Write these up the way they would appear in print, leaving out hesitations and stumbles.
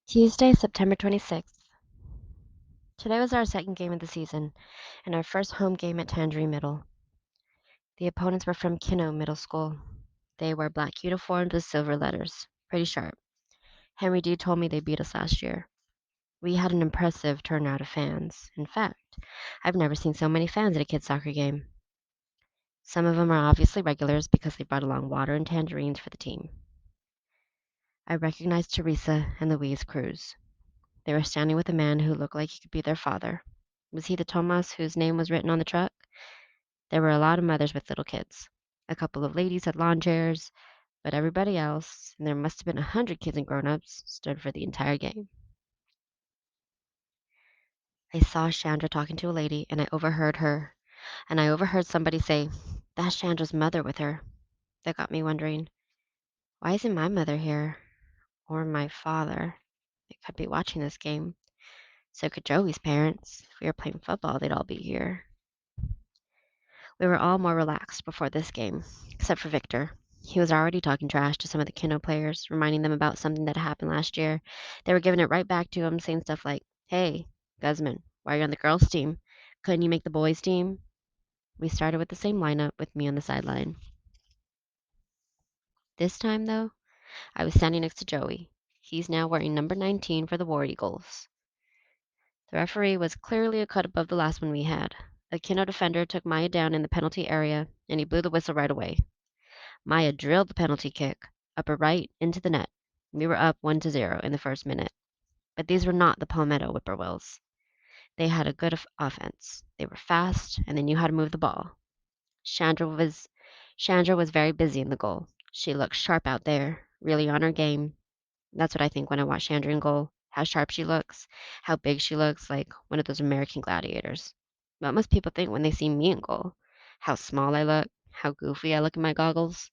Tuesday, September 26th. Today was our second game of the season and our first home game at Tangerine Middle. The opponents were from Kinno Middle School. They wore black uniforms with silver letters. Pretty sharp. Henry D told me they beat us last year. We had an impressive turnout of fans. In fact, I've never seen so many fans at a kids' soccer game. Some of them are obviously regulars because they brought along water and tangerines for the team. I recognized Teresa and Louise Cruz. They were standing with a man who looked like he could be their father. Was he the Tomas whose name was written on the truck? There were a lot of mothers with little kids. A couple of ladies had lawn chairs, but everybody else, and there must have been 100 kids and grown-ups, stood for the entire game. I saw Chandra talking to a lady, and I overheard somebody say, "That's Chandra's mother with her." That got me wondering, why isn't my mother here? Or my father? They could be watching this game. So could Joey's parents. If we were playing football, they'd all be here. We were all more relaxed before this game, except for Victor. He was already talking trash to some of the Kinno players, reminding them about something that happened last year. They were giving it right back to him, saying stuff like, "Hey, Guzman, why are you on the girls' team? Couldn't you make the boys' team?" We started with the same lineup with me on the sideline. This time, though, I was standing next to Joey. He's now wearing number 19 for the War Eagles. The referee was clearly a cut above the last one we had. A Kinno defender took Maya down in the penalty area, and he blew the whistle right away. Maya drilled the penalty kick, upper right, into the net. We were up 1-0 in the first minute. But these were not the Palmetto Whippoorwills. They had a good offense. They were fast, and they knew how to move the ball. Chandra was Chandra was very busy in the goal. She looked sharp out there, really on her game. That's what I think when I watch Chandra in goal. How sharp she looks, how big she looks, like one of those American gladiators. What must people think when they see me in goal? How small I look, how goofy I look in my goggles.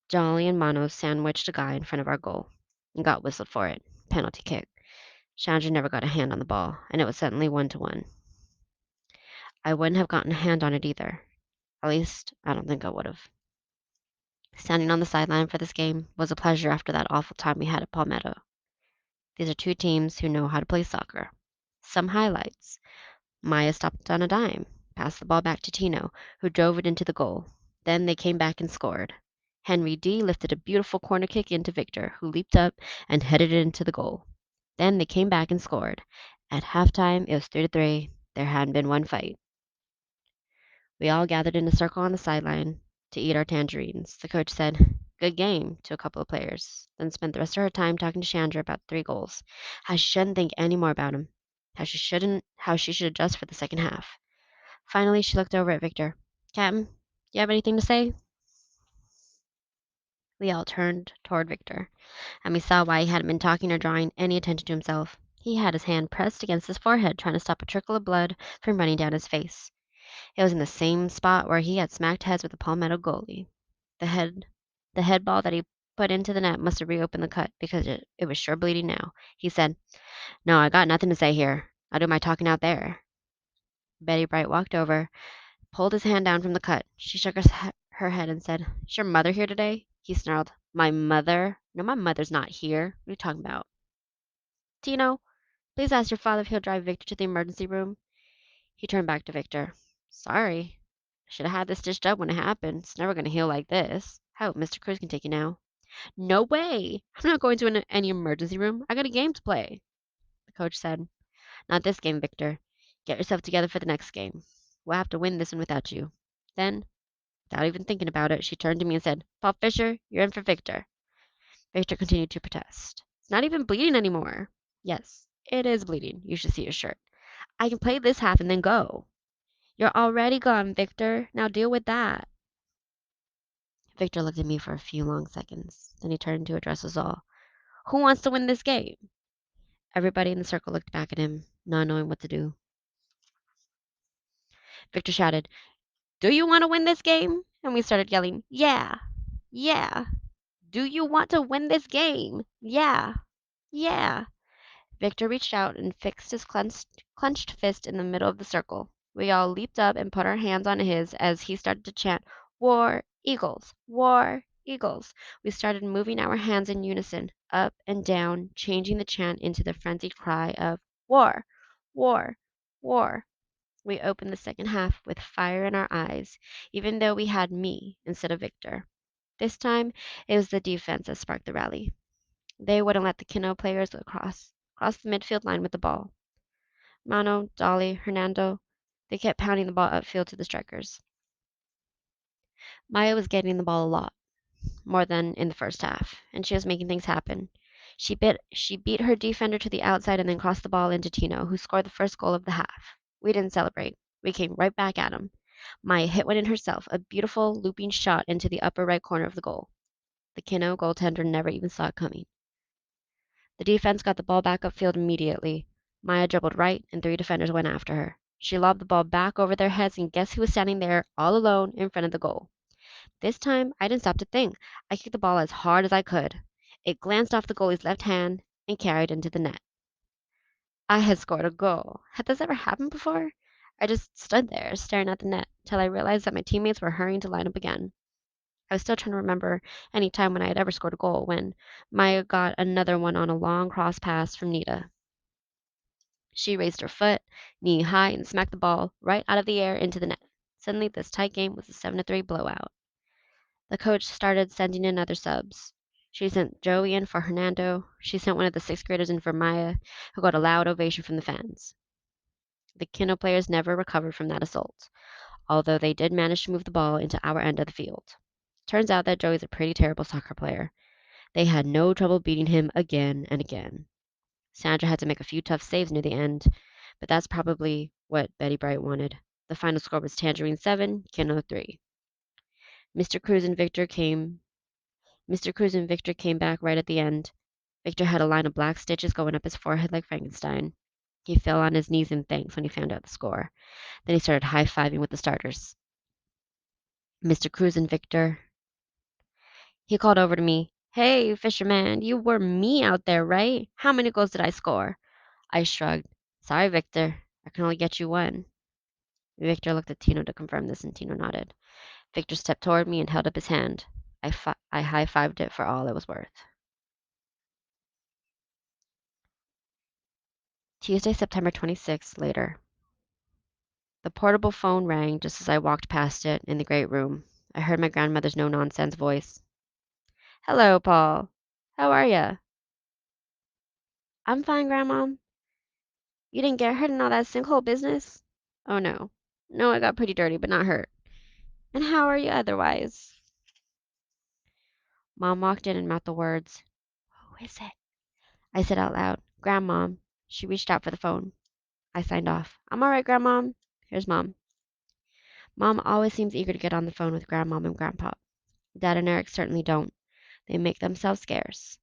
Jolly and Mono sandwiched a guy in front of our goal and got whistled for it. Penalty kick. Chandra never got a hand on the ball, and it was suddenly 1-1. I wouldn't have gotten a hand on it either. At least, I don't think I would have. Standing on the sideline for this game was a pleasure after that awful time we had at Palmetto. These are two teams who know how to play soccer. Some highlights. Maya stopped on a dime, passed the ball back to Tino, who drove it into the goal. Then they came back and scored. Henry D lifted a beautiful corner kick into Victor, who leaped up and headed it into the goal. Then they came back and scored. At halftime, it was 3-3. There hadn't been one fight. We all gathered in a circle on the sideline to eat our tangerines. The coach said, "Good game," to a couple of players, then spent the rest of her time talking to Chandra about 3 goals, how she shouldn't think any more about him, how she should adjust for the second half. Finally, she looked over at Victor. "Captain, do you have anything to say?" We all turned toward Victor, and we saw why he hadn't been talking or drawing any attention to himself. He had his hand pressed against his forehead, trying to stop a trickle of blood from running down his face. It was in the same spot where he had smacked heads with the Palmetto goalie. The head the head ball that he put into the net must have reopened the cut because it was sure bleeding now. He said, "No, I got nothing to say here. I'll do my talking out there." Betty Bright walked over, pulled his hand down from the cut. She shook her head and said, "Is your mother here today?" He snarled, "My mother? No, my mother's not here. What are you talking about?" "Tino, please ask your father if he'll drive Victor to the emergency room." He turned back to Victor. "Sorry. I should have had this stitched up when it happened. It's never going to heal like this. I hope Mr. Cruz can take you now." "No way. I'm not going to any emergency room. I got a game to play." The coach said, "Not this game, Victor. Get yourself together for the next game. We'll have to win this one without you." Then, without even thinking about it, she turned to me and said, "Paul Fisher, you're in for Victor." Victor continued to protest. "It's not even bleeding anymore." "Yes, it is bleeding. You should see your shirt. I can play this half and then go." "You're already gone, Victor. Now deal with that." Victor looked at me for a few long seconds. Then he turned to address us all. "Who wants to win this game?" Everybody in the circle looked back at him, not knowing what to do. Victor shouted, "Do you want to win this game?" And we started yelling, "Yeah! Yeah! Do you want to win this game? Yeah! Yeah!" Victor reached out and fixed his clenched fist in the middle of the circle. We all leaped up and put our hands on his as he started to chant, "War Eagles! War Eagles. We started moving our hands in unison, up and down, changing the chant into the frenzied cry of war, war, war. We opened the second half with fire in our eyes, even though we had me instead of Victor. This time, it was the defense that sparked the rally. They wouldn't let the Kino players across the midfield line with the ball. Mano, Dolly, Hernando, they kept pounding the ball upfield to the strikers. Maya was getting the ball a lot, more than in the first half, and she was making things happen. She beat her defender to the outside and then crossed the ball into Tino, who scored the first goal of the half. We didn't celebrate. We came right back at him. Maya hit one in herself, a beautiful looping shot into the upper right corner of the goal. The Kino goaltender never even saw it coming. The defense got the ball back upfield immediately. Maya dribbled right, and three defenders went after her. She lobbed the ball back over their heads, and guess who was standing there, all alone, in front of the goal? This time, I didn't stop to think. I kicked the ball as hard as I could. It glanced off the goalie's left hand and carried into the net. I had scored a goal. Had this ever happened before? I just stood there, staring at the net, till I realized that my teammates were hurrying to line up again. I was still trying to remember any time when I had ever scored a goal when Maya got another one on a long cross pass from Nita. She raised her foot, knee high, and smacked the ball right out of the air into the net. Suddenly, this tight game was a 7-3 blowout. The coach started sending in other subs. She sent Joey in for Hernando. She sent one of the sixth graders in for Maya, who got a loud ovation from the fans. The Kino players never recovered from that assault, although they did manage to move the ball into our end of the field. Turns out that Joey's a pretty terrible soccer player. They had no trouble beating him again and again. Sandra had to make a few tough saves near the end, but that's probably what Betty Bright wanted. The final score was Tangerine 7, Kino 3. Mr. Cruz and Victor came Mr. Cruz and Victor came back right at the end. Victor had a line of black stitches going up his forehead like Frankenstein. He fell on his knees in thanks when he found out the score. Then he started high-fiving with the starters. Mr. Cruz and Victor. He called over to me. Hey, fisherman, you were me out there, right? How many goals did I score? I shrugged. Sorry, Victor. I can only get you one. Victor looked at Tino to confirm this, and Tino nodded. Victor stepped toward me and held up his hand. I high-fived it for all it was worth. Tuesday, September 26th, later. The portable phone rang just as I walked past it in the great room. I heard my grandmother's no-nonsense voice. Hello, Paul. How are ya? I'm fine, Grandma. You didn't get hurt in all that sinkhole business? Oh, no. No, I got pretty dirty, but not hurt. And how are you otherwise? Mom walked in and mouthed the words, Who is it? I said out loud, Grandma. She reached out for the phone. I signed off. I'm all right, Grandma. Here's Mom. Mom always seems eager to get on the phone with Grandmom and Grandpa. Dad and Eric certainly don't. They make themselves scarce.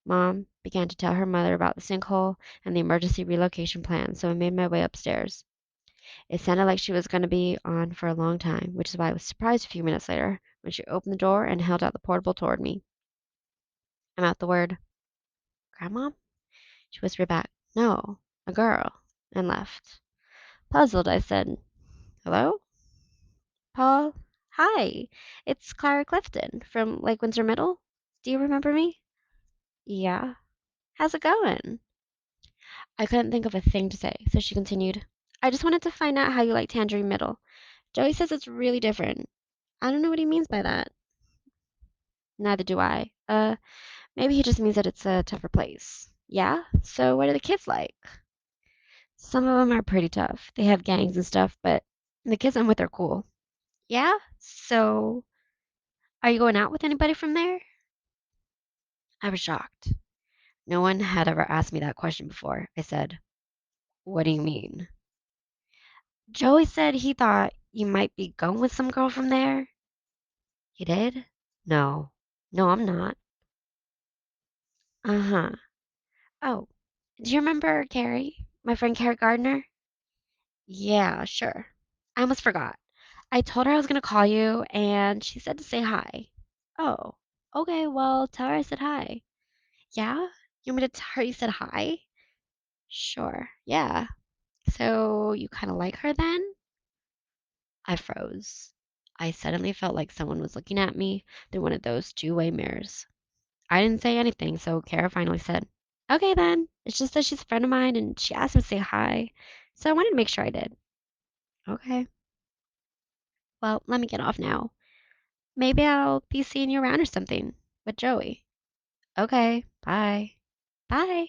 Mom began to tell her mother about the sinkhole and the emergency relocation plan, so I made my way upstairs. It sounded like she was going to be on for a long time, which is why I was surprised a few minutes later when she opened the door and held out the portable toward me. I mouthed the word, Grandma? She whispered back, No, a girl, and left. Puzzled, I said, Hello? Paul? Hi, it's Clara Clifton from Lake Windsor Middle. Do you remember me? Yeah. How's it going? I couldn't think of a thing to say, so she continued, I just wanted to find out how you like Tangerine Middle. Joey says it's really different. I don't know what he means by that. Neither do I. Maybe he just means that it's a tougher place. Yeah? So what are the kids like? Some of them are pretty tough. They have gangs and stuff, but the kids I'm with are cool. Yeah? So are you going out with anybody from there? I was shocked. No one had ever asked me that question before. I said, What do you mean? Joey said he thought you might be going with some girl from there. You did? No. No, I'm not. Uh-huh. Oh, do you remember Carrie? My friend Carrie Gardner? Yeah, sure. I almost forgot. I told her I was gonna call you, and she said to say hi. Oh, okay, well, tell her I said hi. Yeah? You want me to tell her you said hi? Sure, yeah. So you kind of like her then? I froze. I suddenly felt like someone was looking at me through one of those two-way mirrors. I didn't say anything, so Kara finally said, "Okay then. It's just that she's a friend of mine and she asked me to say hi. So I wanted to make sure I did." Okay. Well, let me get off now. Maybe I'll be seeing you around or something with Joey. Okay. Bye. Bye.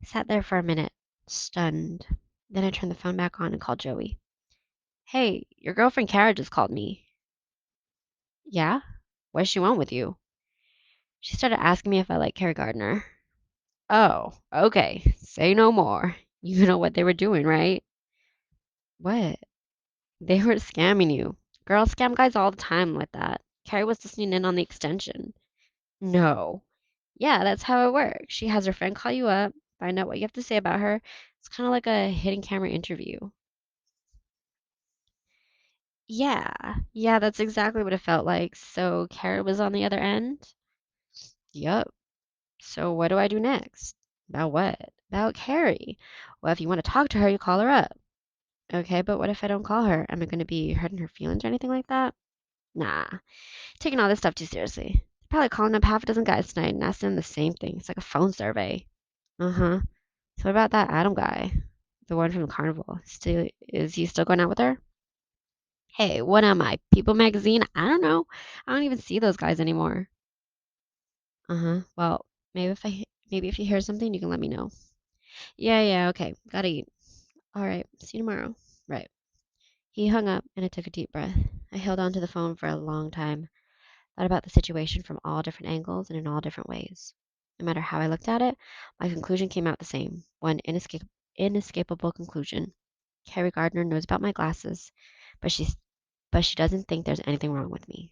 I sat there for a minute, stunned. Then I turned the phone back on and called Joey. "Hey, your girlfriend Kara just called me." "Yeah? What does she want with you?" She started asking me if I like Kara Gardner. Oh, okay. Say no more. You know what they were doing, right? What? They were scamming you. Girls scam guys all the time like that. Carrie was listening in on the extension. No. Yeah, that's how it works. She has her friend call you up, find out what you have to say about her. It's kind of like a hidden camera interview. Yeah, that's exactly what it felt like. So Kara was on the other end? Yup. So what do I do next? About what? About Carrie. Well, if you want to talk to her, you call her up. Okay, but what if I don't call her? Am I going to be hurting her feelings or anything like that? Nah, taking all this stuff too seriously. Probably calling up half a dozen guys tonight and asking them the same thing. It's like a phone survey. Uh-huh. So what about that Adam guy? The one from the carnival. Still, is he still going out with her? Hey, what am I? People magazine? I don't know. I don't even see those guys anymore. Uh-huh. Well, maybe if you hear something, you can let me know. Yeah, okay. Gotta eat. All right. See you tomorrow. Right. He hung up, and I took a deep breath. I held onto the phone for a long time, thought about the situation from all different angles and in all different ways. No matter how I looked at it, my conclusion came out the same, one inescapable conclusion. Carrie Gardner knows about my glasses, but she doesn't think there's anything wrong with me.